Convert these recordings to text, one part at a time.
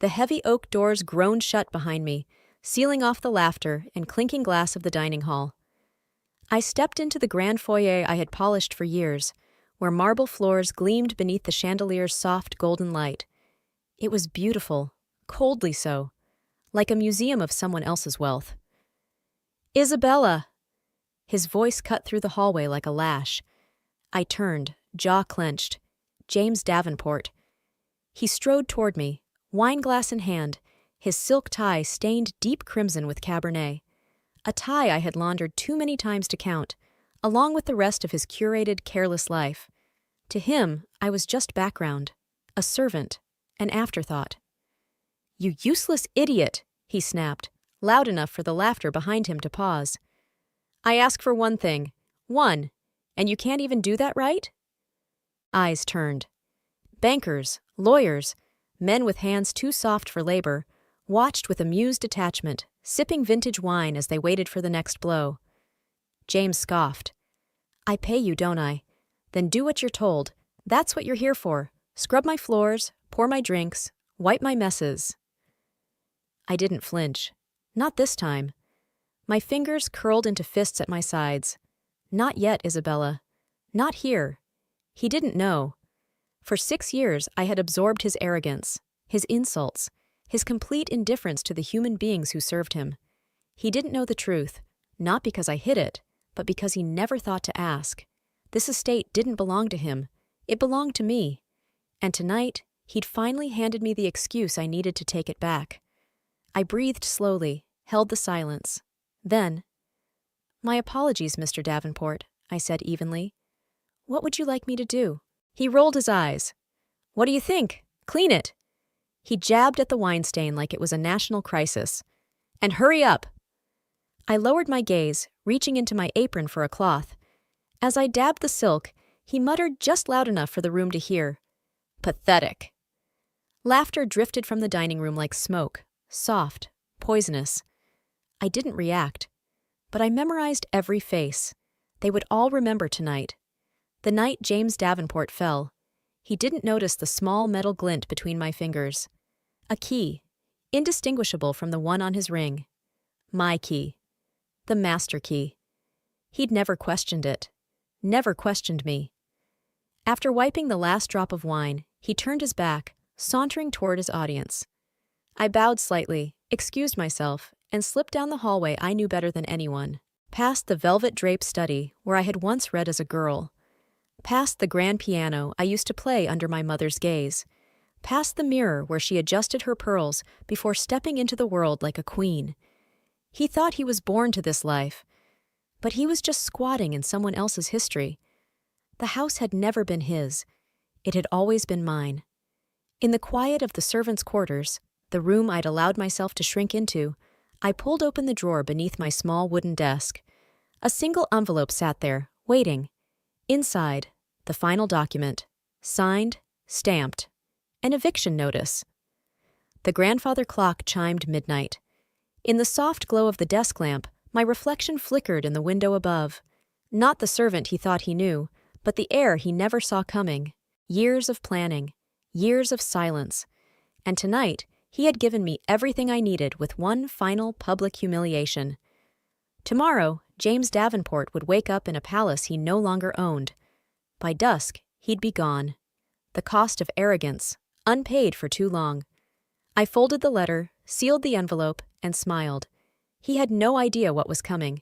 The heavy oak doors groaned shut behind me, sealing off the laughter and clinking glass of the dining hall. I stepped into the grand foyer I had polished for years, where marble floors gleamed beneath the chandelier's soft golden light. It was beautiful, coldly so, like a museum of someone else's wealth. "Isabella!" His voice cut through the hallway like a lash. I turned, jaw clenched. James Davenport. He strode toward me, wineglass in hand, his silk tie stained deep crimson with Cabernet. A tie I had laundered too many times to count, along with the rest of his curated, careless life. To him, I was just background, a servant, an afterthought. "You useless idiot!" he snapped, loud enough for the laughter behind him to pause. "I ask for one thing. One. And you can't even do that right?" Eyes turned. Bankers, lawyers, men with hands too soft for labor, watched with amused detachment, sipping vintage wine as they waited for the next blow. James scoffed. "I pay you, don't I? Then do what you're told. That's what you're here for. Scrub my floors, pour my drinks, wipe my messes." I didn't flinch. Not this time. My fingers curled into fists at my sides. "Not yet, Isabella. Not here." He didn't know. For 6 years I had absorbed his arrogance, his insults, his complete indifference to the human beings who served him. He didn't know the truth, not because I hid it, but because he never thought to ask. This estate didn't belong to him. It belonged to me. And tonight, he'd finally handed me the excuse I needed to take it back. I breathed slowly, held the silence. Then, "My apologies, Mr. Davenport," I said evenly. "What would you like me to do?" He rolled his eyes. "What do you think? Clean it." He jabbed at the wine stain like it was a national crisis. "And hurry up." I lowered my gaze, reaching into my apron for a cloth. As I dabbed the silk, he muttered just loud enough for the room to hear. "Pathetic." Laughter drifted from the dining room like smoke, soft, poisonous. I didn't react, but I memorized every face. They would all remember tonight. The night James Davenport fell. He didn't notice the small metal glint between my fingers. A key, indistinguishable from the one on his ring. My key. The master key. He'd never questioned it. Never questioned me. After wiping the last drop of wine, he turned his back, sauntering toward his audience. I bowed slightly, excused myself, and slipped down the hallway I knew better than anyone. Past the velvet-draped study where I had once read as a girl. Past the grand piano I used to play under my mother's gaze. Past the mirror where she adjusted her pearls before stepping into the world like a queen. He thought he was born to this life, but he was just squatting in someone else's history. The house had never been his. It had always been mine. In the quiet of the servants' quarters, the room I'd allowed myself to shrink into, I pulled open the drawer beneath my small wooden desk. A single envelope sat there, waiting. Inside, the final document, signed, stamped, an eviction notice. The grandfather clock chimed midnight. In the soft glow of the desk lamp, my reflection flickered in the window above. Not the servant he thought he knew, but the heir he never saw coming. Years of planning, years of silence. And tonight, he had given me everything I needed with one final public humiliation. Tomorrow, James Davenport would wake up in a palace he no longer owned. By dusk, he'd be gone. The cost of arrogance, unpaid for too long. I folded the letter, sealed the envelope, and smiled. He had no idea what was coming.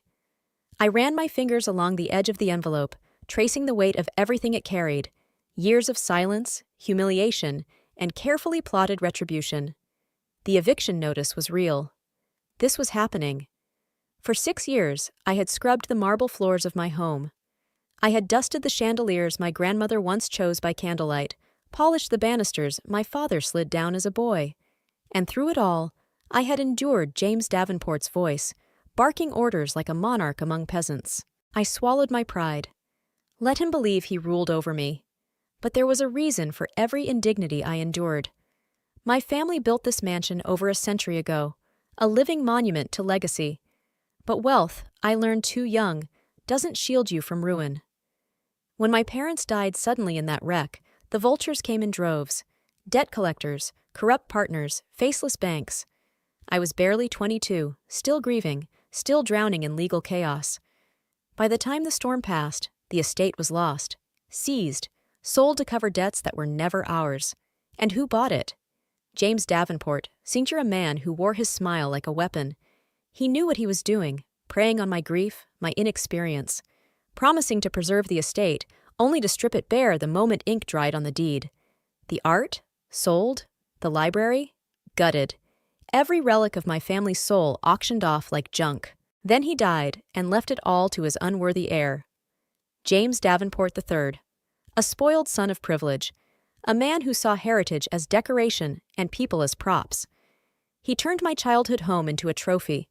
I ran my fingers along the edge of the envelope, tracing the weight of everything it carried. Years of silence, humiliation, and carefully plotted retribution. The eviction notice was real. This was happening. For 6 years, I had scrubbed the marble floors of my home. I had dusted the chandeliers my grandmother once chose by candlelight, polished the banisters my father slid down as a boy. And through it all, I had endured James Davenport's voice, barking orders like a monarch among peasants. I swallowed my pride. Let him believe he ruled over me. But there was a reason for every indignity I endured. My family built this mansion over a century ago, a living monument to legacy. But wealth, I learned too young, doesn't shield you from ruin. When my parents died suddenly in that wreck, the vultures came in droves. Debt collectors, corrupt partners, faceless banks. I was barely 22, still grieving, still drowning in legal chaos. By the time the storm passed, the estate was lost, seized, sold to cover debts that were never ours. And who bought it? James Davenport, senior, a man who wore his smile like a weapon. He knew what he was doing, preying on my grief, my inexperience, promising to preserve the estate, only to strip it bare the moment ink dried on the deed. The art? Sold. The library? Gutted. Every relic of my family's soul auctioned off like junk. Then he died and left it all to his unworthy heir. James Davenport III, a spoiled son of privilege, a man who saw heritage as decoration and people as props. He turned my childhood home into a trophy,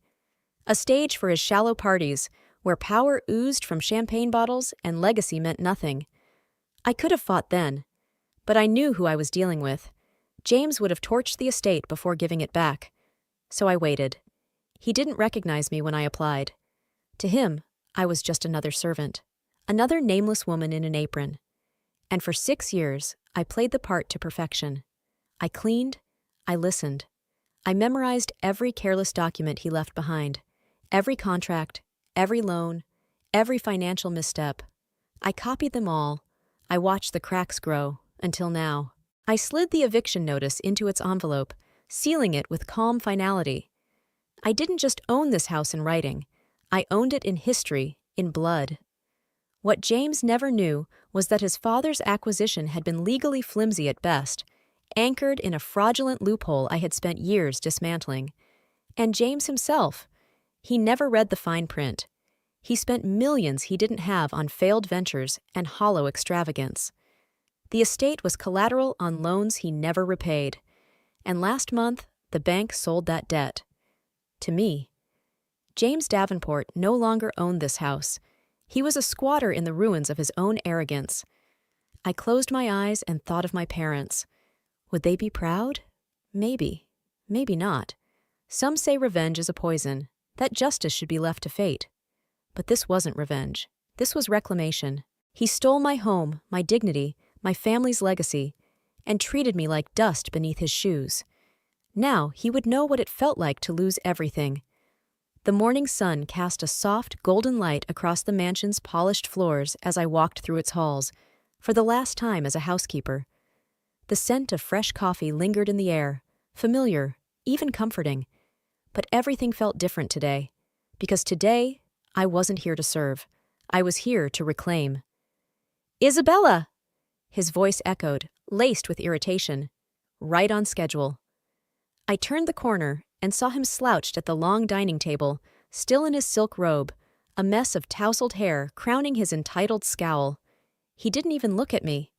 a stage for his shallow parties where power oozed from champagne bottles and legacy meant nothing. I could have fought then, but I knew who I was dealing with. James would have torched the estate before giving it back. So I waited. He didn't recognize me when I applied. To him, I was just another servant, another nameless woman in an apron. And for 6 years, I played the part to perfection. I cleaned, I listened. I memorized every careless document he left behind, every contract, every loan, every financial misstep. I copied them all. I watched the cracks grow, until now. I slid the eviction notice into its envelope, sealing it with calm finality. I didn't just own this house in writing. I owned it in history, in blood. What James never knew was that his father's acquisition had been legally flimsy at best, anchored in a fraudulent loophole I had spent years dismantling. And James himself, he never read the fine print. He spent millions he didn't have on failed ventures and hollow extravagance. The estate was collateral on loans he never repaid. And last month, the bank sold that debt. To me. James Davenport no longer owned this house. He was a squatter in the ruins of his own arrogance. I closed my eyes and thought of my parents. Would they be proud? Maybe. Maybe not. Some say revenge is a poison, that justice should be left to fate. But this wasn't revenge. This was reclamation. He stole my home, my dignity, my family's legacy, and treated me like dust beneath his shoes. Now he would know what it felt like to lose everything. The morning sun cast a soft, golden light across the mansion's polished floors as I walked through its halls, for the last time as a housekeeper. The scent of fresh coffee lingered in the air, familiar, even comforting. But everything felt different today, because today I wasn't here to serve. I was here to reclaim. "Isabella!" His voice echoed, laced with irritation. Right on schedule. I turned the corner and saw him slouched at the long dining table, still in his silk robe, a mess of tousled hair crowning his entitled scowl. He didn't even look at me.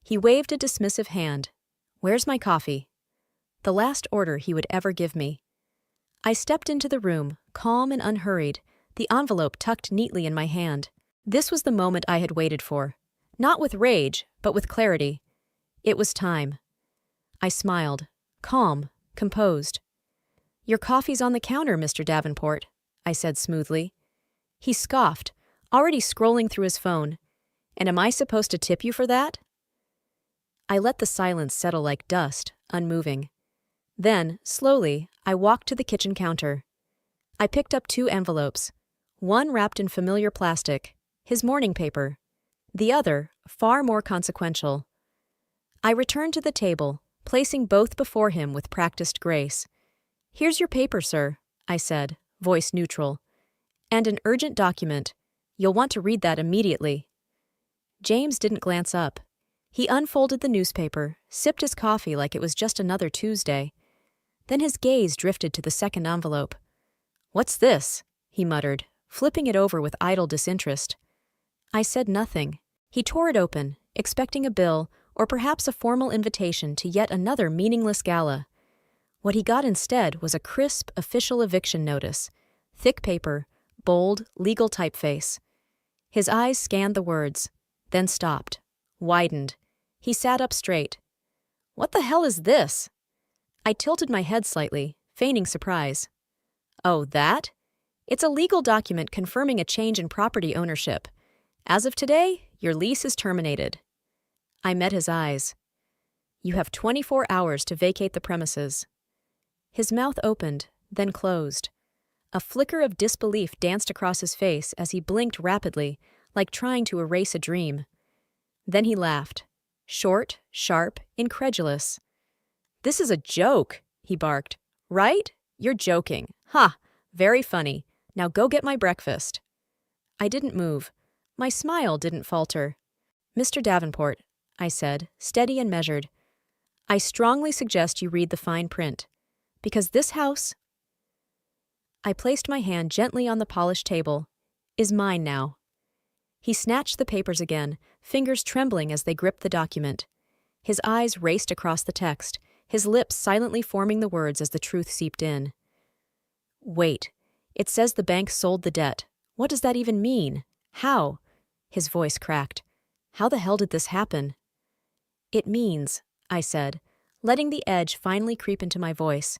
He waved a dismissive hand. "Where's my coffee?" The last order he would ever give me. I stepped into the room, calm and unhurried, the envelope tucked neatly in my hand. This was the moment I had waited for. Not with rage, but with clarity. It was time. I smiled, calm, composed. "Your coffee's on the counter, Mr. Davenport," I said smoothly. He scoffed, already scrolling through his phone. "And am I supposed to tip you for that?" I let the silence settle like dust, unmoving. Then, slowly, I walked to the kitchen counter. I picked up 2 envelopes, one wrapped in familiar plastic, his morning paper, the other, far more consequential. I returned to the table, placing both before him with practiced grace. "Here's your paper, sir," I said, voice neutral. "And an urgent document. You'll want to read that immediately." James didn't glance up. He unfolded the newspaper, sipped his coffee like it was just another Tuesday. Then his gaze drifted to the second envelope. "What's this?" he muttered, flipping it over with idle disinterest. I said nothing. He tore it open, expecting a bill or perhaps a formal invitation to yet another meaningless gala. What he got instead was a crisp, official eviction notice, thick paper, bold, legal typeface. His eyes scanned the words, then stopped, widened. He sat up straight. "What the hell is this?" I tilted my head slightly, feigning surprise. "Oh, that? It's a legal document confirming a change in property ownership. As of today, your lease is terminated." I met his eyes. You have 24 hours to vacate the premises." His mouth opened, then closed. A flicker of disbelief danced across his face as he blinked rapidly, like trying to erase a dream. Then he laughed. Short, sharp, incredulous. "This is a joke," he barked. "Right? You're joking. Ha! Very funny. Now go get my breakfast." I didn't move. My smile didn't falter. "Mr. Davenport," I said, steady and measured, "I strongly suggest you read the fine print. Because this house—" I placed my hand gently on the polished table. "Is mine now." He snatched the papers again, fingers trembling as they gripped the document. His eyes raced across the text, his lips silently forming the words as the truth seeped in. "Wait. It says the bank sold the debt. What does that even mean? How?" His voice cracked. "How the hell did this happen?" "It means," I said, letting the edge finally creep into my voice,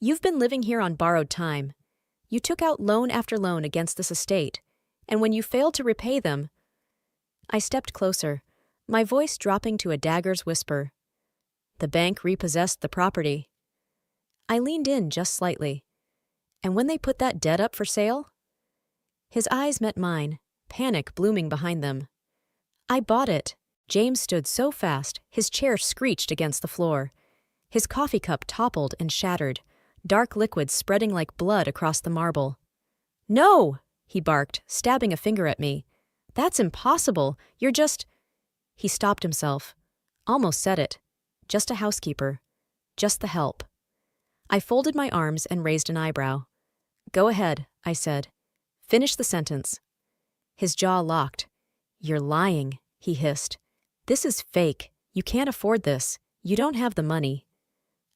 "you've been living here on borrowed time. You took out loan after loan against this estate, and when you failed to repay them—" I stepped closer, my voice dropping to a dagger's whisper. "The bank repossessed the property." I leaned in just slightly. "And when they put that debt up for sale?" His eyes met mine, panic blooming behind them. "I bought it." James stood so fast, his chair screeched against the floor. His coffee cup toppled and shattered, dark liquid spreading like blood across the marble. "No!" he barked, stabbing a finger at me. "That's impossible. You're just—" He stopped himself. Almost said it. Just a housekeeper. Just the help. I folded my arms and raised an eyebrow. "Go ahead," I said. "Finish the sentence." His jaw locked. "You're lying," he hissed. "This is fake. You can't afford this. You don't have the money."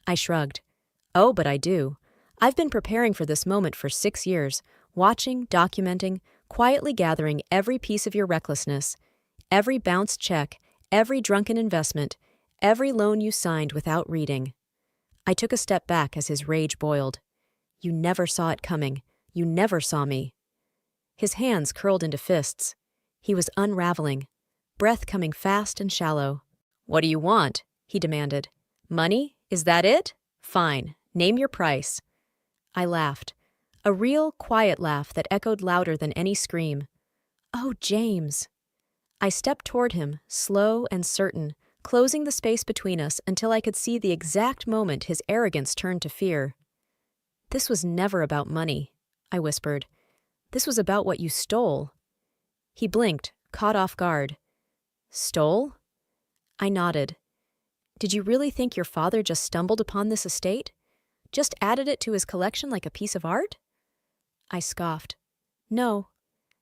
I shrugged. "Oh, but I do. I've been preparing for this moment for 6 years, watching, documenting, quietly gathering every piece of your recklessness, every bounced check, every drunken investment, every loan you signed without reading." I took a step back as his rage boiled. "You never saw it coming. You never saw me." His hands curled into fists. He was unraveling, breath coming fast and shallow. "What do you want?" he demanded. "Money? Is that it? Fine. Name your price." I laughed. A real, quiet laugh that echoed louder than any scream. "Oh, James." I stepped toward him, slow and certain, closing the space between us until I could see the exact moment his arrogance turned to fear. "This was never about money," I whispered. "This was about what you stole." He blinked, caught off guard. "Stole?" I nodded. "Did you really think your father just stumbled upon this estate? Just added it to his collection like a piece of art?" I scoffed. "No.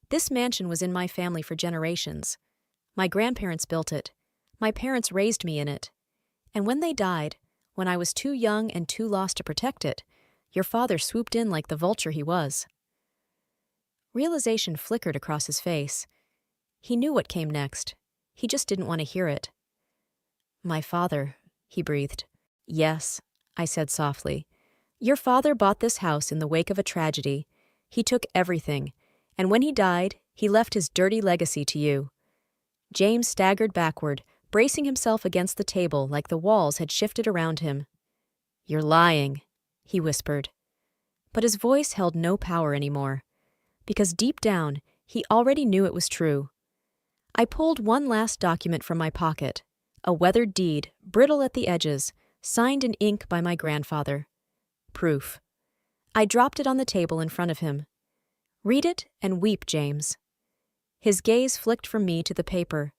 This mansion was in my family for generations. My grandparents built it. My parents raised me in it. And when they died, when I was too young and too lost to protect it, your father swooped in like the vulture he was." Realization flickered across his face. He knew what came next. He just didn't want to hear it. "My father," he breathed. "Yes," I said softly. "Your father bought this house in the wake of a tragedy. He took everything, and when he died, he left his dirty legacy to you." James staggered backward, bracing himself against the table like the walls had shifted around him. "You're lying," he whispered. But his voice held no power anymore, because deep down, he already knew it was true. I pulled one last document from my pocket, a weathered deed, brittle at the edges, signed in ink by my grandfather. Proof. I dropped it on the table in front of him. "Read it and weep, James." His gaze flicked from me to the paper.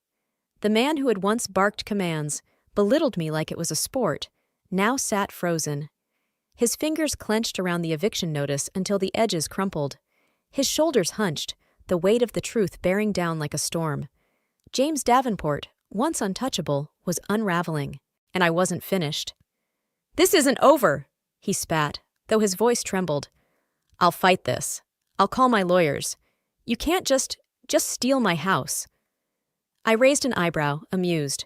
The man who had once barked commands, belittled me like it was a sport, now sat frozen. His fingers clenched around the eviction notice until the edges crumpled. His shoulders hunched, the weight of the truth bearing down like a storm. James Davenport, once untouchable, was unraveling, and I wasn't finished. "This isn't over," he spat, though his voice trembled. "I'll fight this. I'll call my lawyers. You can't just steal my house." I raised an eyebrow, amused.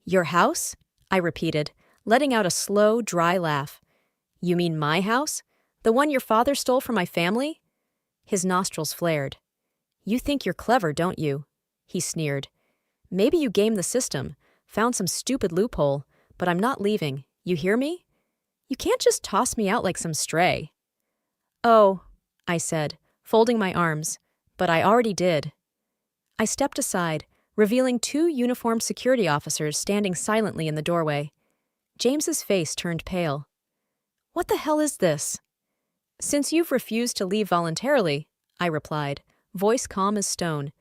"Your house?" I repeated, letting out a slow, dry laugh. "You mean my house? The one your father stole from my family?" His nostrils flared. "You think you're clever, don't you?" he sneered. "Maybe you gamed the system, found some stupid loophole, but I'm not leaving. You hear me? You can't just toss me out like some stray." "Oh," I said, folding my arms, "but I already did." I stepped aside, revealing 2 uniformed security officers standing silently in the doorway. James's face turned pale. "What the hell is this?" "Since you've refused to leave voluntarily," I replied, voice calm as stone,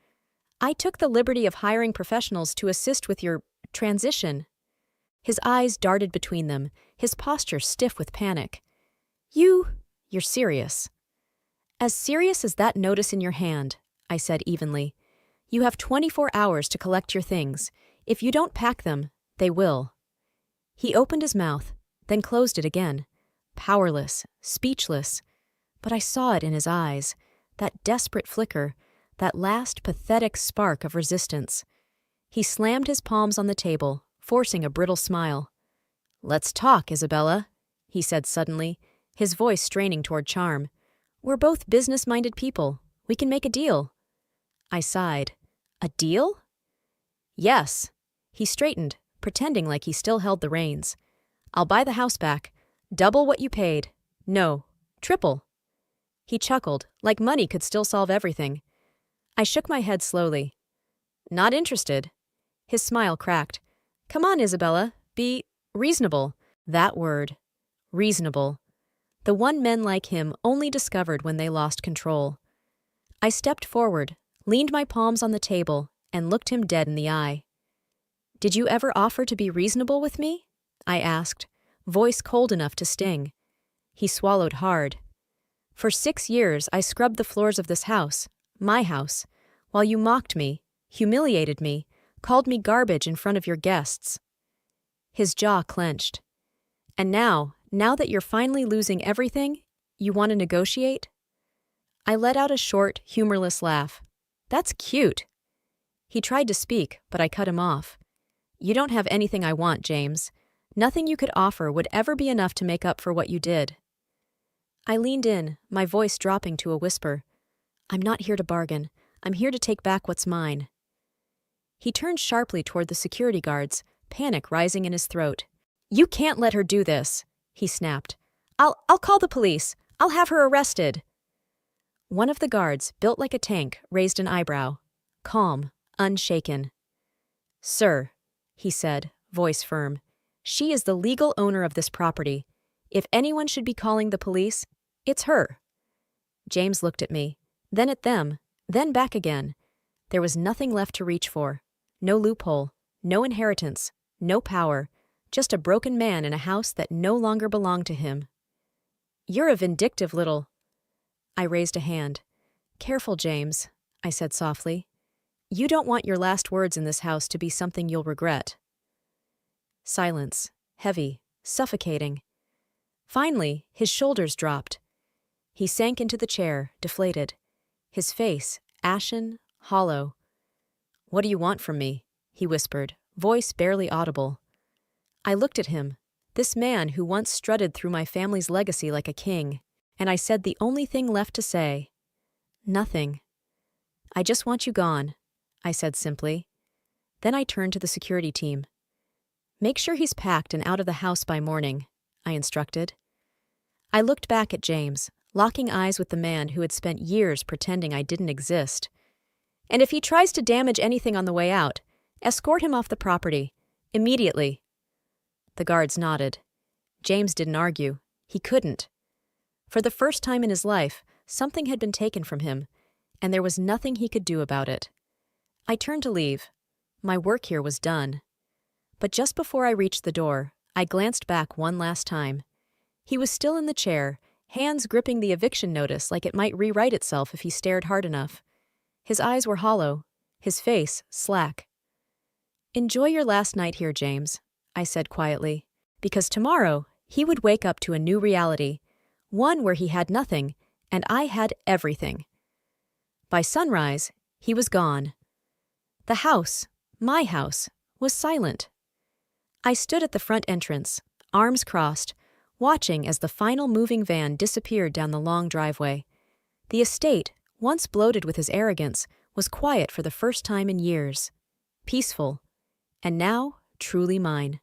"I took the liberty of hiring professionals to assist with your transition." His eyes darted between them, his posture stiff with panic. You're serious." "As serious as that notice in your hand," I said evenly. "You have 24 hours to collect your things. If you don't pack them, they will." He opened his mouth, then closed it again. Powerless, speechless. But I saw it in his eyes, that desperate flicker, that last pathetic spark of resistance. He slammed his palms on the table, forcing a brittle smile. "Let's talk, Isabella," he said suddenly, his voice straining toward charm. "We're both business-minded people. We can make a deal." I sighed. "A deal?" "Yes." He straightened, pretending like he still held the reins. "I'll buy the house back. Double what you paid. No, triple." He chuckled, like money could still solve everything. I shook my head slowly. "Not interested." His smile cracked. "Come on, Isabella. Be reasonable." That word. Reasonable. The one men like him only discovered when they lost control. I stepped forward, leaned my palms on the table, and looked him dead in the eye. "Did you ever offer to be reasonable with me?" I asked, voice cold enough to sting. He swallowed hard. "For 6 years I scrubbed the floors of this house, my house, while you mocked me, humiliated me, called me garbage in front of your guests." His jaw clenched. "And now that you're finally losing everything, you want to negotiate?" I let out a short, humorless laugh. "That's cute." He tried to speak, but I cut him off. "You don't have anything I want, James. Nothing you could offer would ever be enough to make up for what you did." I leaned in, my voice dropping to a whisper. "I'm not here to bargain. I'm here to take back what's mine." He turned sharply toward the security guards, panic rising in his throat. "You can't let her do this," he snapped. I'll call the police. I'll have her arrested." One of the guards, built like a tank, raised an eyebrow. Calm, unshaken. "Sir," he said, voice firm, "she is the legal owner of this property. If anyone should be calling the police, it's her." James looked at me, then at them, then back again. There was nothing left to reach for. No loophole, no inheritance, no power, just a broken man in a house that no longer belonged to him. "You're a vindictive little—" I raised a hand. "Careful, James," I said softly. "You don't want your last words in this house to be something you'll regret." Silence, heavy, suffocating. Finally, his shoulders dropped. He sank into the chair, deflated. His face, ashen, hollow. "What do you want from me?" he whispered, voice barely audible. I looked at him, this man who once strutted through my family's legacy like a king, and I said the only thing left to say. "Nothing." "I just want you gone," I said simply. Then I turned to the security team. "Make sure he's packed and out of the house by morning," I instructed. I looked back at James, locking eyes with the man who had spent years pretending I didn't exist. "And if he tries to damage anything on the way out, escort him off the property. Immediately." The guards nodded. James didn't argue. He couldn't. For the first time in his life, something had been taken from him, and there was nothing he could do about it. I turned to leave. My work here was done. But just before I reached the door, I glanced back one last time. He was still in the chair, hands gripping the eviction notice like it might rewrite itself if he stared hard enough. His eyes were hollow, his face slack. "Enjoy your last night here, James," I said quietly, because tomorrow he would wake up to a new reality, one where he had nothing, and I had everything. By sunrise, he was gone. The house, my house, was silent. I stood at the front entrance, arms crossed, watching as the final moving van disappeared down the long driveway. The estate, once bloated with his arrogance, was quiet for the first time in years. Peaceful. And now, truly mine.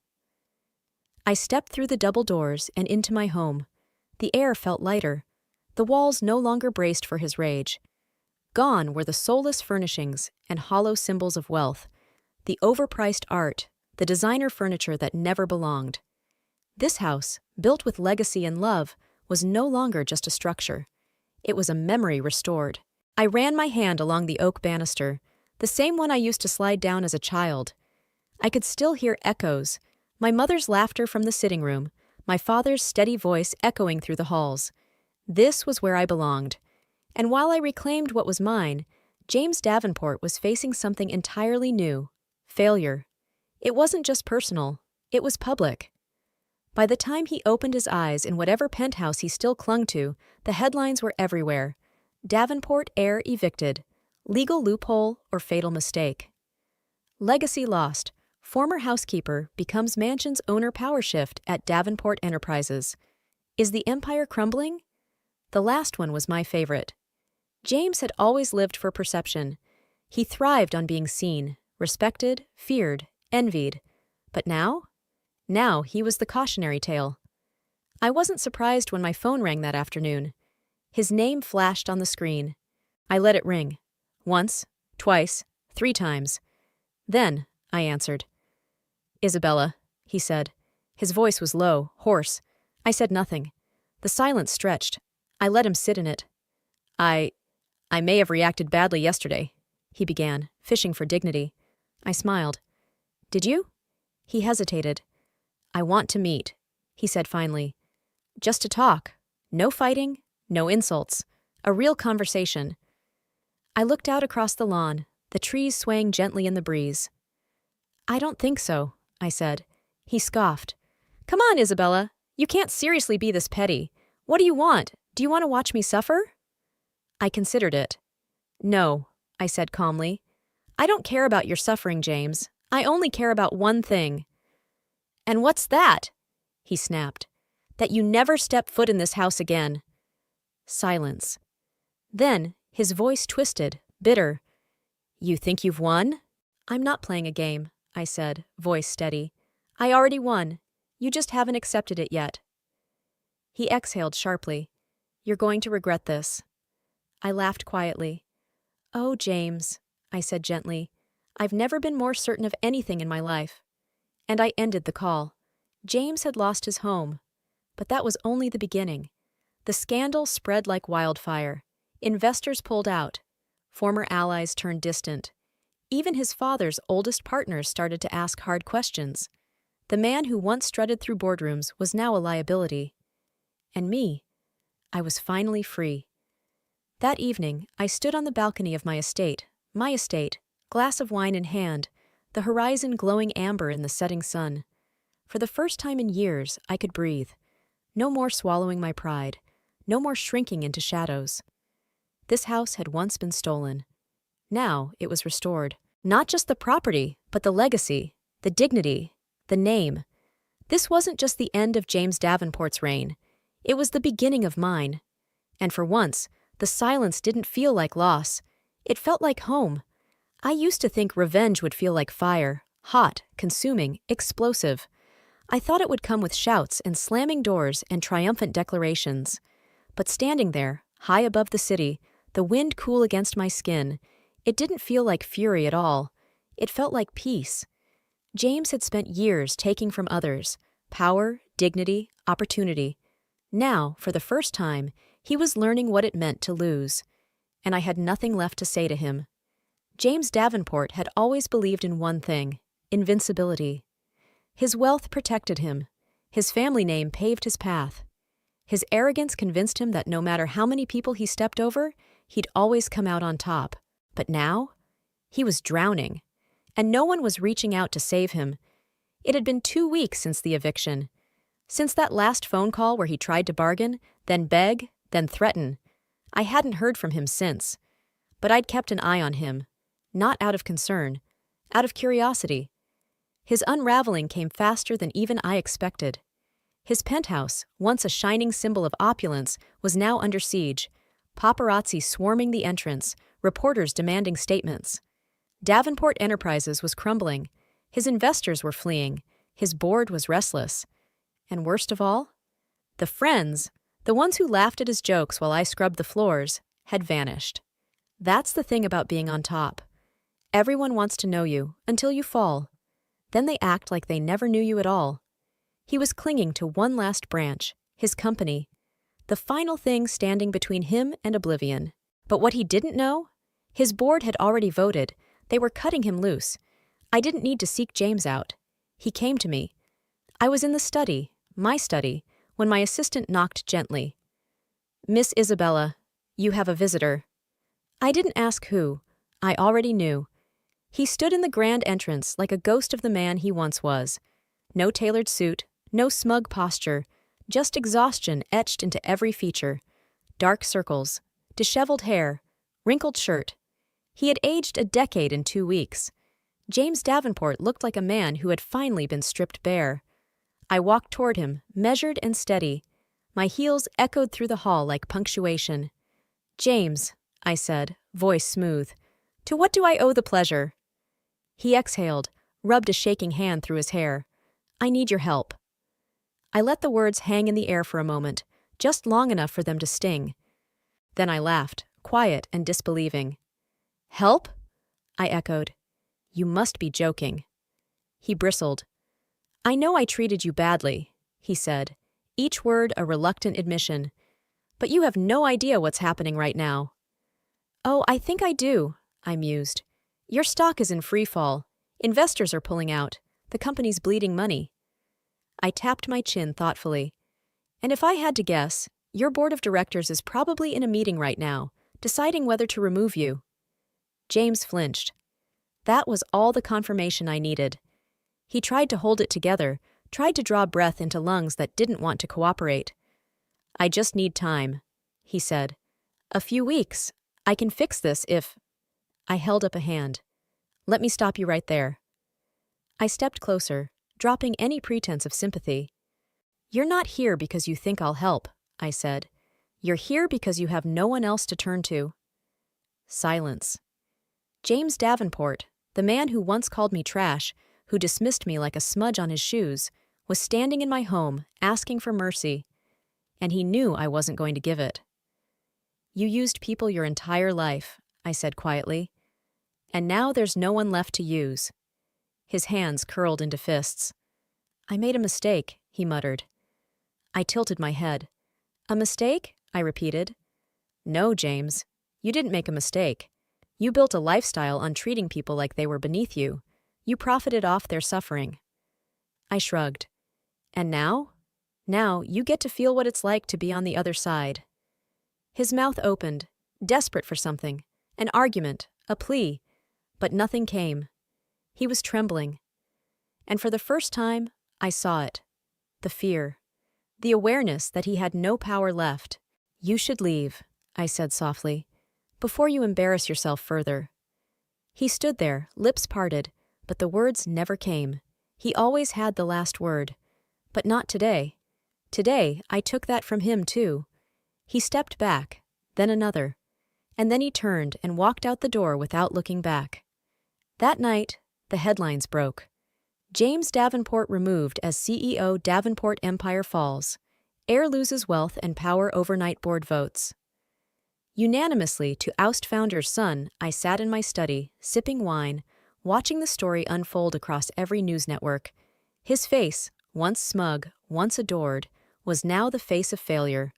I stepped through the double doors and into my home. The air felt lighter. The walls no longer braced for his rage. Gone were the soulless furnishings and hollow symbols of wealth, the overpriced art, the designer furniture that never belonged. This house, built with legacy and love, was no longer just a structure. It was a memory restored. I ran my hand along the oak banister, the same one I used to slide down as a child. I could still hear echoes, my mother's laughter from the sitting room, my father's steady voice echoing through the halls. This was where I belonged. And while I reclaimed what was mine, James Davenport was facing something entirely new: failure. It wasn't just personal, it was public. By the time he opened his eyes in whatever penthouse he still clung to, the headlines were everywhere. Davenport heir evicted. Legal loophole or fatal mistake. Legacy lost. Former housekeeper becomes mansion's owner power shift at Davenport Enterprises. Is the empire crumbling? The last one was my favorite. James had always lived for perception. He thrived on being seen, respected, feared, envied. But now? Now he was the cautionary tale. I wasn't surprised when my phone rang that afternoon. His name flashed on the screen. I let it ring. Once, twice, 3 times. Then, I answered. "Isabella," he said. His voice was low, hoarse. I said nothing. The silence stretched. I let him sit in it. I may have reacted badly yesterday," he began, fishing for dignity. I smiled. "Did you?" He hesitated. "I want to meet," he said finally. "Just to talk. No fighting, no insults. A real conversation." I looked out across the lawn, the trees swaying gently in the breeze. "I don't think so," I said. He scoffed. "Come on, Isabella. You can't seriously be this petty. What do you want? Do you want to watch me suffer?" I considered it. "No," I said calmly. "I don't care about your suffering, James. I only care about one thing." "And what's that?" he snapped. "That you never step foot in this house again." Silence. Then his voice twisted, bitter. "You think you've won?" "I'm not playing a game," I said, voice steady. "I already won. You just haven't accepted it yet." He exhaled sharply. "You're going to regret this." I laughed quietly. "Oh, James," I said gently, "I've never been more certain of anything in my life." And I ended the call. James had lost his home. But that was only the beginning. The scandal spread like wildfire. Investors pulled out. Former allies turned distant. Even his father's oldest partners started to ask hard questions. The man who once strutted through boardrooms was now a liability. And me, I was finally free. That evening, I stood on the balcony of my estate, glass of wine in hand, the horizon glowing amber in the setting sun. For the first time in years, I could breathe. No more swallowing my pride. No more shrinking into shadows. This house had once been stolen. Now it was restored. Not just the property, but the legacy, the dignity, the name. This wasn't just the end of James Davenport's reign. It was the beginning of mine. And for once, the silence didn't feel like loss. It felt like home. I used to think revenge would feel like fire, hot, consuming, explosive. I thought it would come with shouts and slamming doors and triumphant declarations. But standing there, high above the city, the wind cool against my skin, it didn't feel like fury at all. It felt like peace. James had spent years taking from others power, dignity, opportunity. Now, for the first time, he was learning what it meant to lose. And I had nothing left to say to him. James Davenport had always believed in one thing: invincibility. His wealth protected him. His family name paved his path. His arrogance convinced him that no matter how many people he stepped over, he'd always come out on top. But now, he was drowning. And no one was reaching out to save him. It had been 2 weeks since the eviction. Since that last phone call where he tried to bargain, then beg, then threaten. I hadn't heard from him since. But I'd kept an eye on him. Not out of concern. Out of curiosity. His unraveling came faster than even I expected. His penthouse, once a shining symbol of opulence, was now under siege. Paparazzi swarming the entrance, reporters demanding statements. Davenport Enterprises was crumbling. His investors were fleeing. His board was restless. And worst of all, the friends, the ones who laughed at his jokes while I scrubbed the floors, had vanished. That's the thing about being on top. Everyone wants to know you until you fall. Then they act like they never knew you at all. He was clinging to one last branch, his company, the final thing standing between him and oblivion. But what he didn't know? His board had already voted. They were cutting him loose. I didn't need to seek James out. He came to me. I was in the study, my study, when my assistant knocked gently. "Miss Isabella, you have a visitor." I didn't ask who. I already knew. He stood in the grand entrance like a ghost of the man he once was. No tailored suit, no smug posture, just exhaustion etched into every feature. Dark circles, disheveled hair, wrinkled shirt. He had aged a decade in 2 weeks. James Davenport looked like a man who had finally been stripped bare. I walked toward him, measured and steady. My heels echoed through the hall like punctuation. "James," I said, voice smooth, "to what do I owe the pleasure?" He exhaled, rubbed a shaking hand through his hair. "I need your help." I let the words hang in the air for a moment, just long enough for them to sting. Then I laughed, quiet and disbelieving. "Help?" I echoed. "You must be joking." He bristled. "I know I treated you badly," he said, each word a reluctant admission. "But you have no idea what's happening right now." "Oh, I think I do," I mused. "Your stock is in free fall. Investors are pulling out. The company's bleeding money." I tapped my chin thoughtfully. "And if I had to guess, your board of directors is probably in a meeting right now, deciding whether to remove you." James flinched. That was all the confirmation I needed. He tried to hold it together, tried to draw breath into lungs that didn't want to cooperate. "I just need time," he said. "A few weeks. I can fix this if—" I held up a hand. "Let me stop you right there." I stepped closer, dropping any pretense of sympathy. "You're not here because you think I'll help," I said. "You're here because you have no one else to turn to." Silence. James Davenport, the man who once called me trash, who dismissed me like a smudge on his shoes, was standing in my home, asking for mercy. And he knew I wasn't going to give it. "You used people your entire life," I said quietly. "And now there's no one left to use." His hands curled into fists. "I made a mistake," he muttered. I tilted my head. "A mistake?" I repeated. "No, James. You didn't make a mistake. You built a lifestyle on treating people like they were beneath you. You profited off their suffering." I shrugged. "And now? Now you get to feel what it's like to be on the other side." His mouth opened, desperate for something, an argument, a plea, but nothing came. He was trembling. And for the first time, I saw it. The fear. The awareness that he had no power left. "You should leave," I said softly, "before you embarrass yourself further." He stood there, lips parted, but the words never came. He always had the last word. But not today. Today, I took that from him too. He stepped back, then another. And then he turned and walked out the door without looking back. That night, the headlines broke. James Davenport removed as CEO. Davenport Empire falls. Heir loses wealth and power overnight board votes. Unanimously to oust founder's son, I sat in my study, sipping wine, watching the story unfold across every news network. His face, once smug, once adored, was now the face of failure.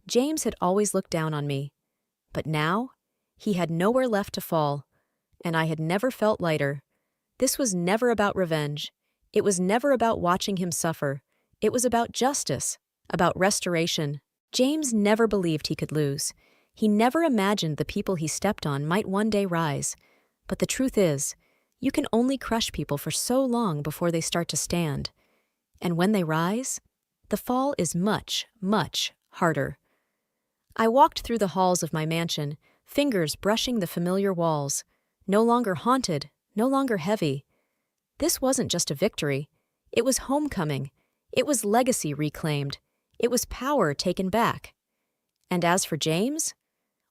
James had always looked down on me. But now, he had nowhere left to fall. And I had never felt lighter. This was never about revenge. It was never about watching him suffer. It was about justice, about restoration. James never believed he could lose. He never imagined the people he stepped on might one day rise. But the truth is, you can only crush people for so long before they start to stand. And when they rise, the fall is much, much harder. I walked through the halls of my mansion, fingers brushing the familiar walls, no longer haunted, no longer heavy. This wasn't just a victory. It was homecoming. It was legacy reclaimed. It was power taken back. And as for James,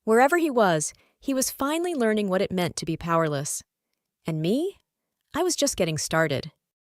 wherever he was finally learning what it meant to be powerless. And me? I was just getting started.